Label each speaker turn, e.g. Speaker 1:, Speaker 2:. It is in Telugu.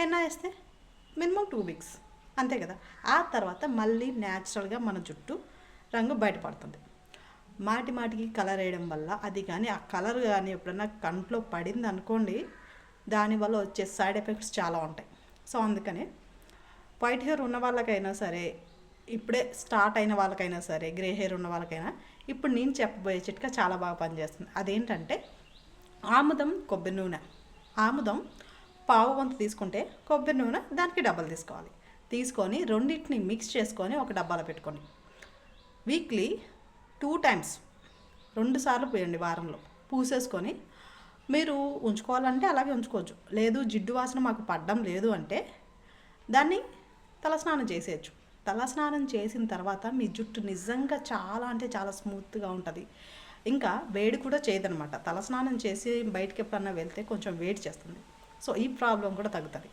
Speaker 1: హెన్నా వేస్తే మినిమం 2 వీక్స్, అంతే కదా. ఆ తర్వాత మళ్ళీ న్యాచురల్గా మన జుట్టు రంగు బయటపడుతుంది. మాటి మాటికి కలర్ వేయడం వల్ల అది కానీ ఆ కలర్ కానీ ఎప్పుడన్నా కంట్లో పడింది అనుకోండి, దానివల్ల వచ్చే సైడ్ ఎఫెక్ట్స్ చాలా ఉంటాయి. సో అందుకనే వైట్ హెయిర్ ఉన్న వాళ్ళకైనా సరే, ఇప్పుడే స్టార్ట్ అయిన వాళ్ళకైనా సరే, గ్రే హెయిర్ ఉన్న వాళ్ళకైనా ఇప్పుడు నేను చెప్పబోయే చిట్కా చాలా బాగా పనిచేస్తుంది. అదేంటంటే ఆముదం కొబ్బరి నూనె. ఆముదం పావు వంతు తీసుకుంటే కొబ్బరి నూనె దానికి డబ్బలు తీసుకోవాలి. తీసుకొని రెండింటిని మిక్స్ చేసుకొని ఒక డబ్బాలో పెట్టుకోండి. వీక్లీ 2 టైమ్స్, 2 సార్లు పోయండి వారంలో. పూసేసుకొని మీరు ఉంచుకోవాలంటే అలాగే ఉంచుకోవచ్చు. లేదు జిడ్డు వాసన మాకు పడ్డం లేదు అంటే దాన్ని తలస్నానం చేసేయచ్చు. తలస్నానం చేసిన తర్వాత మీ జుట్టు నిజంగా చాలా అంటే చాలా స్మూత్గా ఉంటుంది. ఇంకా వేడి కూడా చేయదనమాట. తలస్నానం చేసి బయటికి ఎప్పుడన్నా వెళ్తే కొంచెం వేడి చేస్తుంది. సో ఈ ప్రాబ్లం కూడా తగ్గుతుంది.